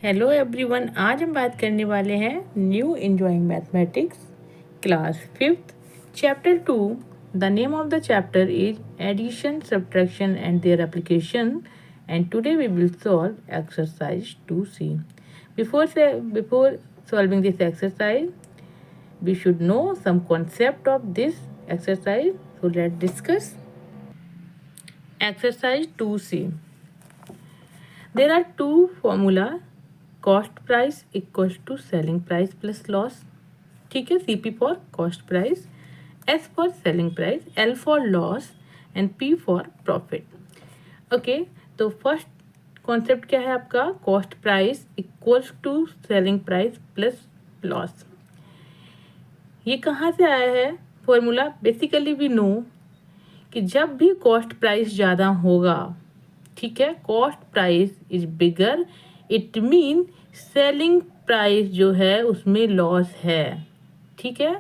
Hello everyone, आज हम बात करने वाले हैं new enjoying mathematics class 5th chapter 2। The name of the chapter is addition, subtraction and their application and today we will solve exercise 2C। Before solving this exercise we should know some concept of this exercise, so let's discuss exercise 2C. There are two formula, cost price equals to selling price plus loss. ठीक है, CP for cost price, S for selling price, L for loss and P for profit. Okay, तो first concept क्या है आपका? Cost price equals to selling price plus loss. ये कहाँ से आया है फॉर्मूला? बेसिकली वी नो कि जब भी कॉस्ट प्राइस ज़्यादा होगा, ठीक है, cost price is bigger, it mean selling price जो है उसमें लॉस है। ठीक है,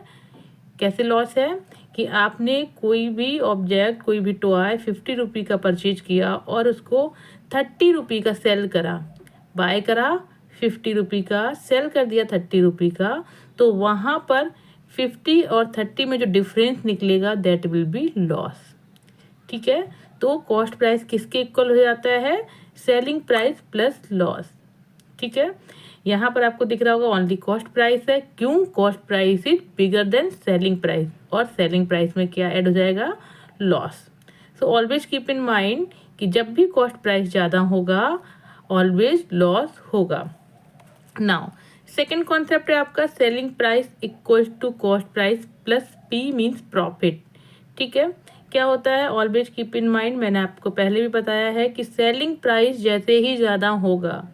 कैसे लॉस है? कि आपने कोई भी ऑब्जेक्ट, कोई भी टॉय 50 रुपये का परचेज किया और उसको 30 रुपये का सेल करा, बाय करा 50 रुपये का, सेल कर दिया 30 रुपये का, तो वहाँ पर 50 और 30 में जो डिफरेंस निकलेगा दैट विल बी लॉस। ठीक है, तो कॉस्ट प्राइस किसके इक्वल हो जाता है? Selling price plus loss. ठीक है, यहाँ पर आपको दिख रहा होगा ओनली कॉस्ट प्राइस है। क्यों? Cost price is bigger than selling price, और सेलिंग प्राइस में क्या ऐड हो जाएगा? Loss. So always keep in mind कि जब भी कॉस्ट प्राइस ज़्यादा होगा ऑलवेज लॉस होगा। नाउ सेकेंड कॉन्सेप्ट है आपका selling price equal to cost price plus P means profit. ठीक है, क्या होता है? ऑलवेज कीप इन माइंड, मैंने आपको पहले भी बताया है कि सेलिंग प्राइस जैसे ही ज़्यादा होगा,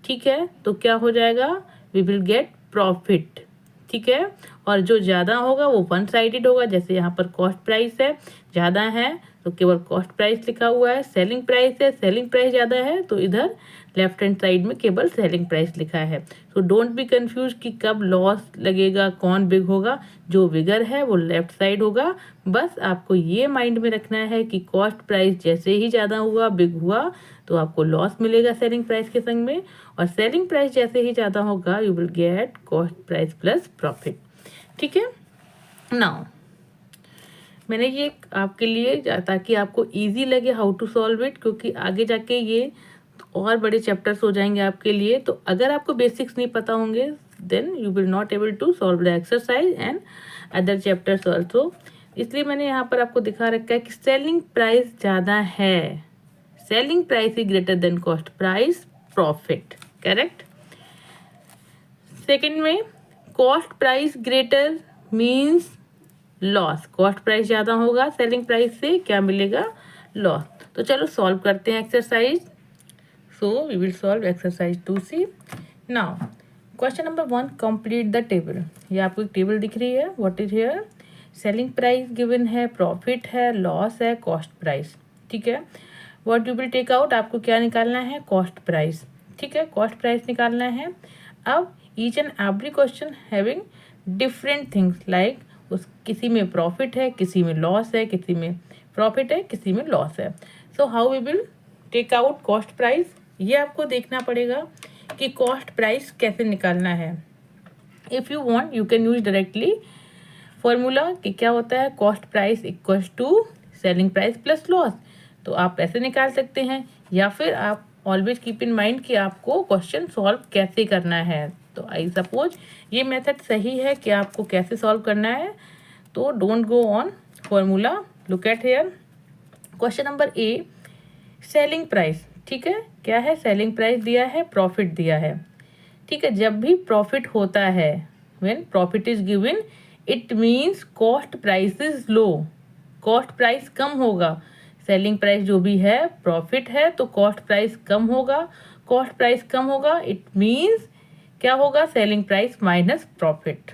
ठीक है, तो क्या हो जाएगा? We will get profit. ठीक है, और जो ज़्यादा होगा वो वन साइडेड होगा। जैसे यहाँ पर कॉस्ट प्राइस है, ज़्यादा है तो केवल कॉस्ट प्राइस लिखा हुआ है। सेलिंग प्राइस है, सेलिंग प्राइस ज़्यादा है तो इधर लेफ्ट हैंड साइड में केवल सेलिंग प्राइस लिखा है। सो डोंट बी कंफ्यूज कि कब लॉस लगेगा, कौन बिग होगा। जो बिगर है वो लेफ्ट साइड होगा। बस आपको ये माइंड में रखना है कि कॉस्ट प्राइस जैसे ही ज़्यादा हुआ, बिग हुआ, तो आपको लॉस मिलेगा सेलिंग प्राइस के संग में, और सेलिंग प्राइस जैसे ही ज़्यादा होगा you will gate cost price plus profit. ठीक है, नाउ मैंने ये आपके लिए ताकि आपको इजी लगे हाउ टू सॉल्व इट, क्योंकि आगे जाके ये और बड़े चैप्टर्स हो जाएंगे आपके लिए। तो अगर आपको बेसिक्स नहीं पता होंगे then you will not able to solve the exercise and other chapters also. इसलिए मैंने यहाँ पर आपको दिखा रखा है कि सेलिंग प्राइस ज़्यादा है, selling price is greater than cost price, profit. Correct. Second में cost price greater means loss. Cost price ज़्यादा होगा सेलिंग प्राइस से, क्या मिलेगा? लॉस। तो चलो सॉल्व करते हैं exercise. So we will solve exercise 2C। Now question number 1, complete the table. ये आपको एक टेबल दिख रही है। What is here? Selling price given है, प्रॉफिट है, लॉस है, कॉस्ट प्राइस। ठीक है, what you will take out, आपको क्या निकालना है? Cost price. ठीक है, कॉस्ट प्राइस निकालना है। अब each and every question having different things, like उस किसी में प्रॉफिट है, किसी में लॉस है, किसी में प्रॉफिट है, किसी में लॉस है। So how we will take out cost price, ये आपको देखना पड़ेगा कि कॉस्ट प्राइस कैसे निकालना है। If you want you can use directly formula कि क्या होता है? Cost price equals to selling price plus loss, तो आप ऐसे निकाल सकते हैं, या फिर आप ऑलवेज कीप इन माइंड कि आपको क्वेश्चन सॉल्व कैसे करना है। तो आई सपोज ये मेथड सही है कि आपको कैसे सॉल्व करना है, तो don't go on formula. Look at here question number A, selling price. ठीक है, क्या है? सेलिंग प्राइस दिया है, प्रॉफिट दिया है। ठीक है, जब भी प्रॉफिट होता है, when profit is given, it means cost price is low, cost price कम होगा। सेलिंग प्राइस जो भी है प्रॉफिट है तो कॉस्ट प्राइस कम होगा, कॉस्ट प्राइस कम होगा इट मीन्स क्या होगा? Selling price minus profit.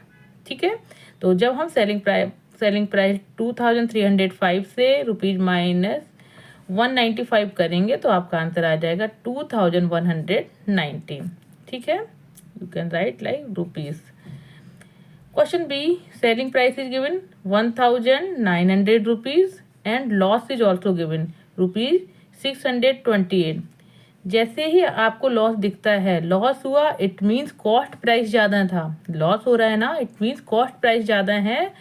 ठीक है, तो जब हम सेलिंग प्राइस 2305 से रुपीज माइनस 195 करेंगे तो आपका आंसर आ जाएगा 2190। ठीक है, you can write like rupees. Question B, selling price is given 1900 rupees and loss is also given rupees 628. जैसे ही आपको लॉस दिखता है, लॉस हुआ इट मीन्स कॉस्ट प्राइस ज़्यादा था, लॉस हो रहा है ना, इट मीन्स कॉस्ट प्राइस ज़्यादा है,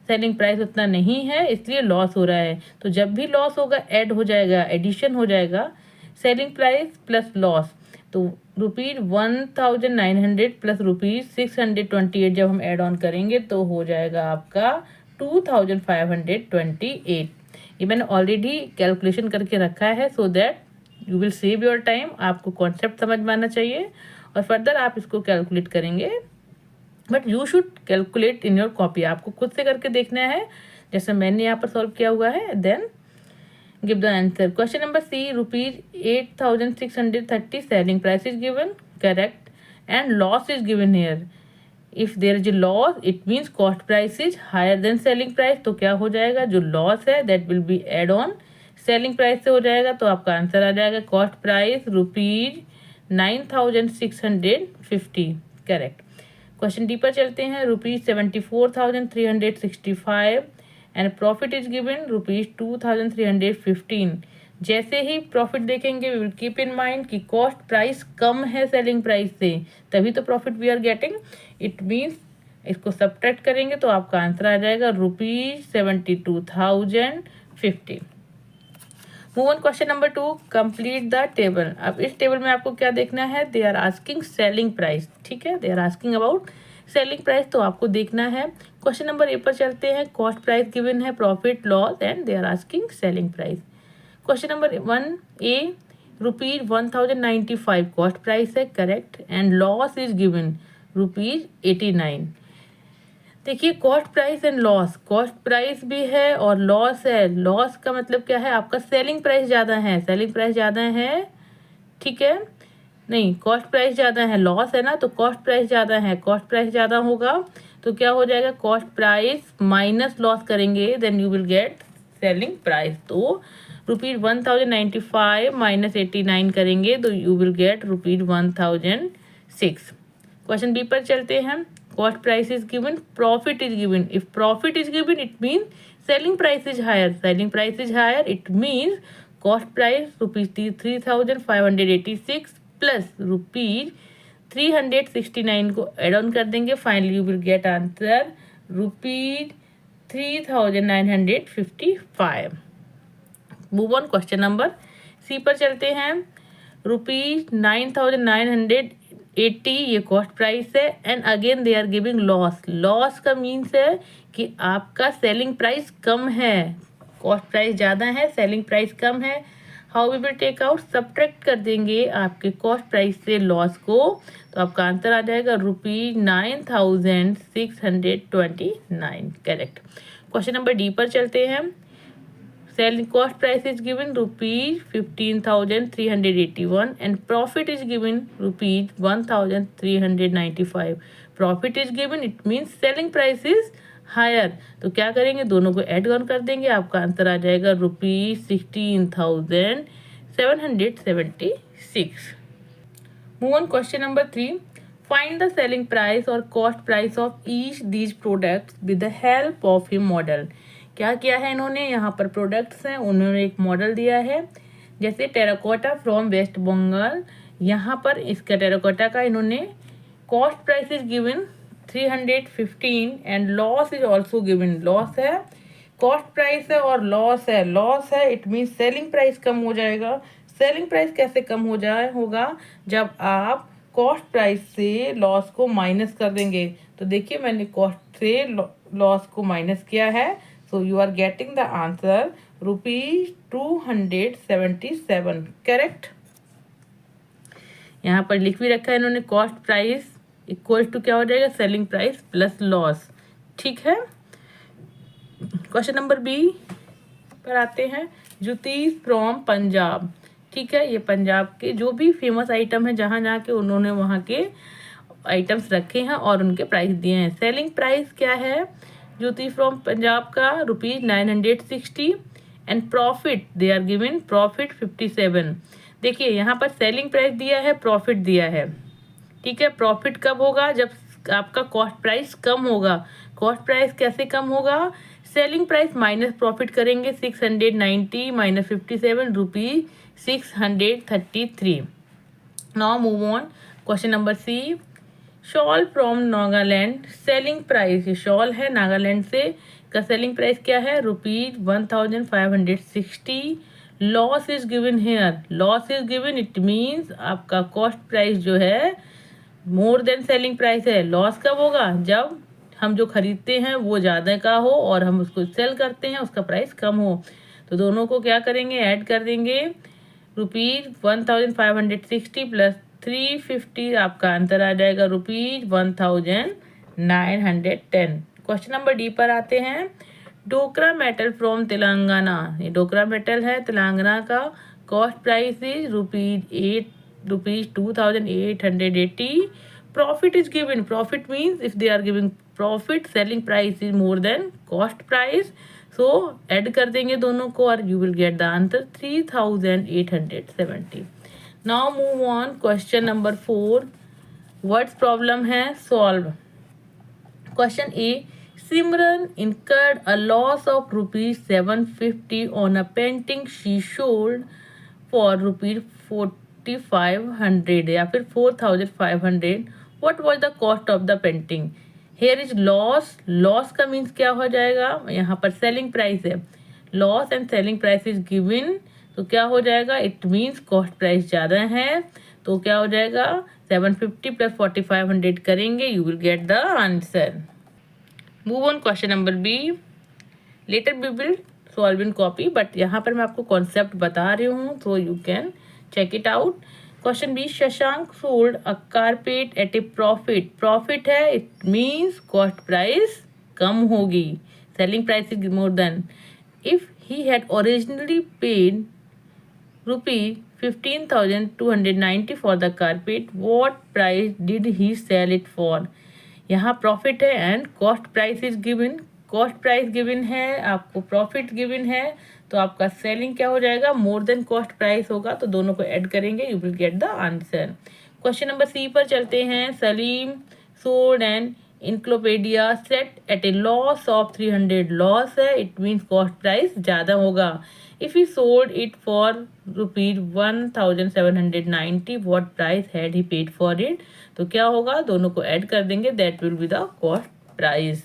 सेलिंग प्राइस उतना नहीं है, इसलिए लॉस हो रहा है। तो जब भी लॉस होगा ऐड हो जाएगा, एडिशन हो जाएगा सेलिंग प्राइस प्लस लॉस। तो ₹1900 प्लस ₹628 जब हम ऐड ऑन करेंगे तो हो जाएगा आपका 2528। ये मैंने ऑलरेडी कैलकुलेशन करके रखा है so that you will save your time. आपको कॉन्सेप्ट समझ में आना चाहिए और फर्दर आप इसको कैलकुलेट करेंगे, but you should calculate in your copy. आपको खुद से करके देखना है जैसे मैंने यहाँ पर सॉल्व किया हुआ है। Then give the answer. Question number C, ₹8,630 selling price is given, correct, and loss is given here. If there is a loss it means cost price is higher than selling price. तो क्या हो जाएगा, जो loss है that will be add on selling price से हो जाएगा। तो आपका आंसर आ जाएगा cost price ₹9,650, correct. Question D पर चलते हैं। ₹74,365 एंड प्रॉफिट इज गिवन ₹2,315। जैसे ही प्रॉफिट देखेंगे we will keep in mind कि कॉस्ट प्राइस कम है सेलिंग प्राइस से, तभी तो profit we are getting. It means इसको सब्ट्रैक्ट करेंगे तो आपका आंसर आ जाएगा ₹72,050। Move on question number 2, complete the table. अब इस टेबल में आपको क्या देखना है, they are asking selling price, ठीक है, they are asking about selling price, तो आपको देखना है। क्वेश्चन नंबर ए पर चलते हैं। कॉस्ट प्राइस गिवन है, profit, loss and they are asking selling price. Question number 1A, ₹1,095 cost price है, correct, and loss is given ₹89। देखिए cost price and loss, cost price भी है और लॉस है। लॉस का मतलब क्या है, आपका सेलिंग प्राइस ज़्यादा है, सेलिंग प्राइस ज़्यादा है, ठीक है, नहीं कॉस्ट प्राइस ज़्यादा है, लॉस है ना, तो कॉस्ट प्राइस ज़्यादा है, कॉस्ट प्राइस ज़्यादा होगा तो क्या हो जाएगा, कॉस्ट प्राइस माइनस लॉस करेंगे then you will get selling price. तो ₹1,095 माइनस 89 करेंगे तो you will get ₹1,006। Question B पर चलते हैं। Cost price is given, profit is given. If profit is given it mean selling price is higher, selling price is higher it means cost price ₹3,586 plus ₹369 को add on कर देंगे। Finally you will get answer ₹3,955। Move on question number C पर चलते हैं। ₹9,980 ये cost price है and again they are giving loss. Loss का means है कि आपका सेलिंग प्राइस कम है, कॉस्ट प्राइस ज़्यादा है, सेलिंग प्राइस कम है। How we will take out, subtract कर देंगे आपके कॉस्ट प्राइस से लॉस को, तो आपका आंसर आ जाएगा ₹9,629, करेक्ट। क्वेश्चन नंबर डी पर चलते हैं। Selling cost price is given ₹15,381 and profit is given ₹1,395. Profit is given, it means selling price is higher. तो क्या करेंगे, दोनों को ऐड ऑन कर देंगे, आपका आंसर आ जाएगा ₹16,776। Move on question number 3, find the selling price और cost price of each these products with the help of a model. क्या किया है इन्होंने, यहाँ पर प्रोडक्ट्स हैं, उन्होंने एक मॉडल दिया है, जैसे टेराकोटा फ्रॉम वेस्ट बंगाल। यहाँ पर इसका टेराकोटा का इन्होंने cost price is given 315 and loss is also given. Loss है, कॉस्ट प्राइस है और लॉस है, लॉस है इट मीन्स सेलिंग प्राइस कम हो जाएगा। सेलिंग प्राइस कैसे कम हो जाए होगा, जब आप कॉस्ट प्राइस से लॉस को माइनस कर देंगे। तो देखिए मैंने कॉस्ट से लॉस को माइनस किया है, so you are getting the answer ₹277, correct. यहाँ पर लिख भी रखा है इन्होंने, कॉस्ट प्राइस इक्वल टू क्या हो जाएगा, सेलिंग प्राइस प्लस लॉस, ठीक है। क्वेश्चन नंबर बी पर आते हैं। जुती फ्रॉम पंजाब, ठीक है, ये पंजाब के जो भी फेमस आइटम है जहाँ जहाँ के उन्होंने वहाँ के आइटम्स रखे हैं और उनके प्राइस दिए हैं। सेलिंग प्राइस क्या है ज्योति फ्रॉम पंजाब का, ₹960 and profit they are given profit 57। देखिए यहाँ पर सेलिंग प्राइस दिया है, प्रॉफिट दिया है, ठीक है। प्रॉफिट कब होगा, जब आपका कॉस्ट प्राइस कम होगा। कॉस्ट प्राइस कैसे कम होगा, सेलिंग प्राइस माइनस प्रॉफिट करेंगे, 690 minus 57 ₹633। Now move on, question number C, shawl from Nagaland, selling price, ये शॉल है नागालैंड से, का सेलिंग प्राइस क्या है, ₹1560। Loss is given here, loss is given, it means आपका कॉस्ट प्राइस जो है मोर देन सेलिंग प्राइस है। लॉस कब होगा, जब हम जो खरीदते हैं वो ज़्यादा का हो और हम उसको सेल करते हैं उसका प्राइस कम हो। तो दोनों को क्या करेंगे, ऐड कर देंगे, ₹1560 प्लस 350, आपका आंसर आ जाएगा ₹1910। क्वेश्चन नंबर डी पर आते हैं। डोकरा मेटल फ्रॉम तेलंगाना, ये डोकरा मेटल है तेलंगाना का, cost price is ₹2880। Profit is given, profit means if they are giving profit, selling price is more than cost price, so add कर देंगे दोनों को और you will get the answer 3870। Now move on, question number 4, words problem है, solve. Question A, Simran incurred a loss of ₹750 on a painting she sold for ₹4500 या फिर 4500। What was the cost of the painting? Here is loss, loss का means क्या हो जाएगा, यहाँ पर selling price है, loss and selling price is given, तो क्या हो जाएगा, इट मीन्स कॉस्ट प्राइस ज़्यादा है, तो क्या हो जाएगा 750 प्लस 4500 करेंगे, you will get the answer. Move on, question number B, later we will solve in copy, but यहाँ पर मैं आपको कॉन्सेप्ट बता रही हूँ तो you can check it out. Question B, Shashank sold a carpet at a profit, profit है, it means cost price कम होगी, selling price is more than. If he had originally paid ₹15,290 for the carpet, what price did he cell it for. यहाँ profit है and cost price is given, cost price given है, आपको profit given है, तो आपका selling क्या हो जाएगा, मोर देन कॉस्ट प्राइस होगा, तो दोनों को ऐड करेंगे, you will get the answer. Question number C पर चलते हैं। Salim sold and encyclopedia set at a loss of 300, loss है, इट मीन्स कॉस्ट प्राइस ज़्यादा होगा। If he sold it for ₹1790, what price had he paid for it, तो क्या होगा, दोनों को ऐड कर देंगे, that will be the cost price.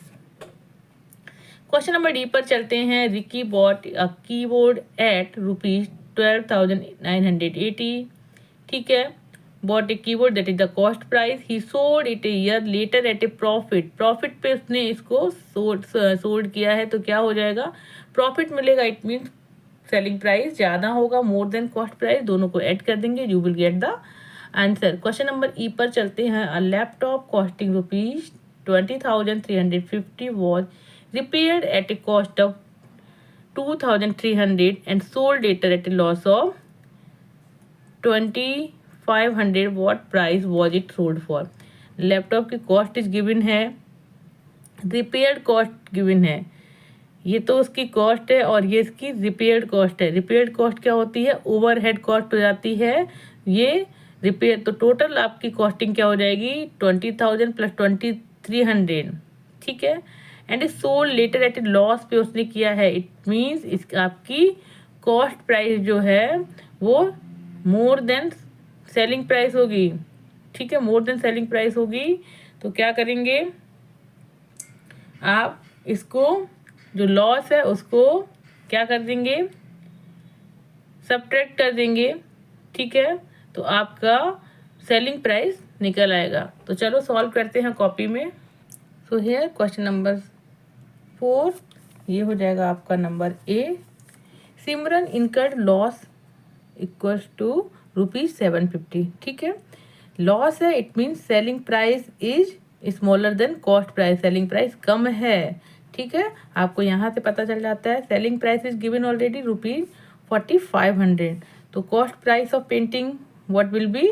Question number D पर चलते हैं। Ricky bought a keyboard eight ₹12,980, ठीक है, bought a keyboard that is the cost price, he sold it a year later at a profit, profit पे उसने इसको sold किया है, तो क्या हो जाएगा, प्रॉफिट मिलेगा, इट मीन्स सेलिंग प्राइस ज़्यादा होगा, मोर देन कॉस्ट प्राइस, दोनों को ऐड कर देंगे, you will get the answer. Question number ई पर चलते हैं। A laptop costing ₹20,350 was repaired at a cost of 2,300 and sold later at a loss of 2,500, what price was it sold for। Laptop की cost is given है, repaired cost given है, ये तो उसकी cost है और ये इसकी रिपेयर्ड कॉस्ट है। रिपेयर्ड कॉस्ट क्या होती है, ओवरहेड कॉस्ट हो जाती है, ये रिपेयर, तो टोटल आपकी कॉस्टिंग क्या हो जाएगी, 20,000 प्लस 2,300, ठीक है, and sold later at a loss पे उसने किया है, इट मीन्स इस आपकी कॉस्ट प्राइस जो है वो मोर देन सेलिंग प्राइस होगी, ठीक है, मोर देन सेलिंग प्राइस होगी, तो क्या करेंगे आप, इसको जो लॉस है उसको क्या कर देंगे, सब्ट्रैक्ट कर देंगे, ठीक है, तो आपका सेलिंग प्राइस निकल आएगा। तो चलो सॉल्व करते हैं कॉपी में। सो हियर क्वेश्चन नंबर 4, ये हो जाएगा आपका number A. Simran incurred loss equals to ₹750, ठीक है, लॉस है, it means selling price is smaller than cost price, selling price कम है, ठीक है, आपको यहाँ से पता चल जाता है। Selling price is given already ₹4500, तो cost price of painting what will be,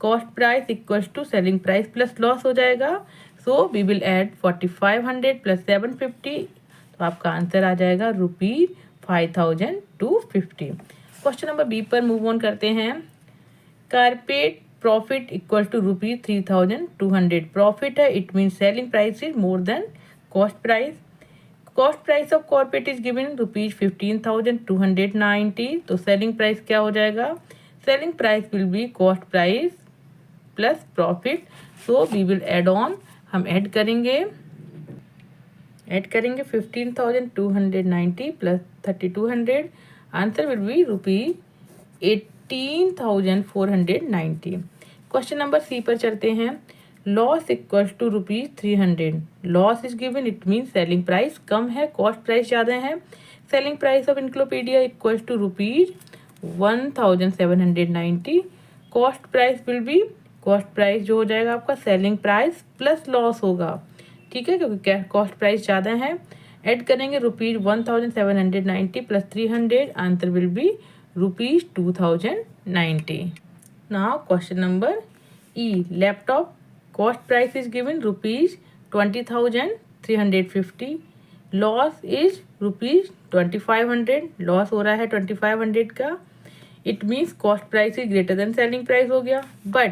cost price equals to selling price plus loss हो जाएगा, so we will add 4500 plus 750, तो आपका आंसर आ जाएगा ₹5250। क्वेश्चन नंबर बी पर मूव ऑन करते हैं। Carpet profit equal to ₹3200, profit है, it means selling price is more than cost price, cost price of carpet is given ₹15,290, तो selling price क्या हो जाएगा, selling price will be cost price plus profit, so we will add on, हम add करेंगे 15,290 plus 3,200, answer will be ₹18,490। Question number C पर चलते हैं। Loss equals to ₹300, loss is given, it mean selling price कम है, cost price ज़्यादा है। Selling price of encyclopedia equals to ₹1,790, cost price will be, cost price जो हो जाएगा आपका सेलिंग प्राइस प्लस लॉस होगा, ठीक है, क्योंकि कॉस्ट प्राइस ज़्यादा है। ऐड करेंगे ₹1,790 plus 300, answer will B ₹2,090। Now question number E, laptop cost price is given ₹20,350, loss is ₹2,500, loss हो रहा है 2,500 का, it means cost price is greater then selling price हो गया। But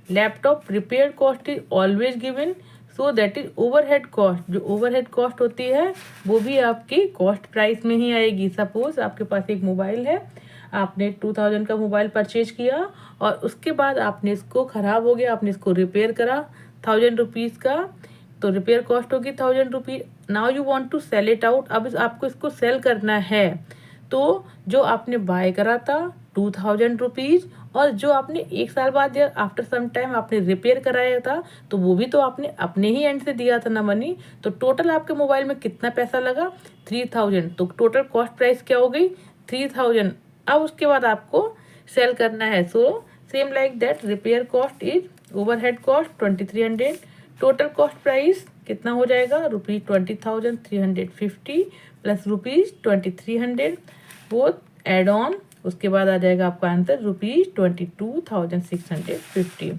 laptop repair cost is always given, so that is overhead cost, जो overhead cost होती है वो भी आपकी कॉस्ट प्राइस में ही आएगी। सपोज आपके पास एक मोबाइल है, आपने 2000 का मोबाइल परचेज किया और उसके बाद आपने इसको ख़राब हो गया, आपने इसको रिपेयर करा 1000 रुपीज़ का, तो रिपेयर कॉस्ट होगी 1000 rupees. Now you want to sell it out, अब आपको इसको सेल करना है, तो जो आपने बाय करा था 2000 रुपीज़ और जो आपने एक साल बाद या आफ्टर सम टाइम आपने रिपेयर कराया था, तो वो भी तो आपने अपने ही एंड से दिया था ना मनी, तो टोटल आपके मोबाइल में कितना पैसा लगा 3000, तो टोटल कॉस्ट प्राइस क्या हो गई 3000। अब उसके बाद आपको सेल करना है, so same like that repair cost is overhead cost 2300, total cost price कितना हो जाएगा ₹20,350 प्लस ₹2300, वो एड ऑन, उसके बाद आ जाएगा आपका answer ₹22,650।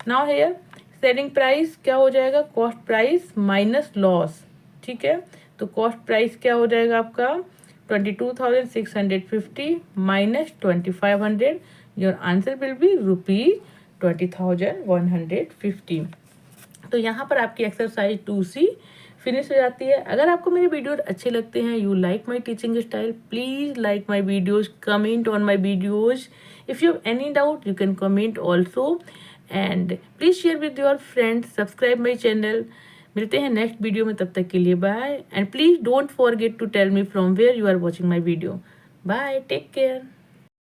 Now here selling price क्या हो जाएगा, कॉस्ट प्राइस माइनस लॉस, ठीक है, तो कॉस्ट प्राइस क्या हो जाएगा आपका 22,650 minus 2500, your answer will B ₹20,150। तो यहाँ पर आपकी एक्सरसाइज 2C फिनिश हो जाती है। अगर आपको मेरे वीडियोज अच्छे लगते हैं, you like my teaching style, please like my videos, comment on my videos, if you have any doubt you can comment also, and please share with your friends, subscribe my channel. मिलते हैं next video में, तब तक के लिए bye, and please don't forget to tell me from where you are watching my video. Bye, take care.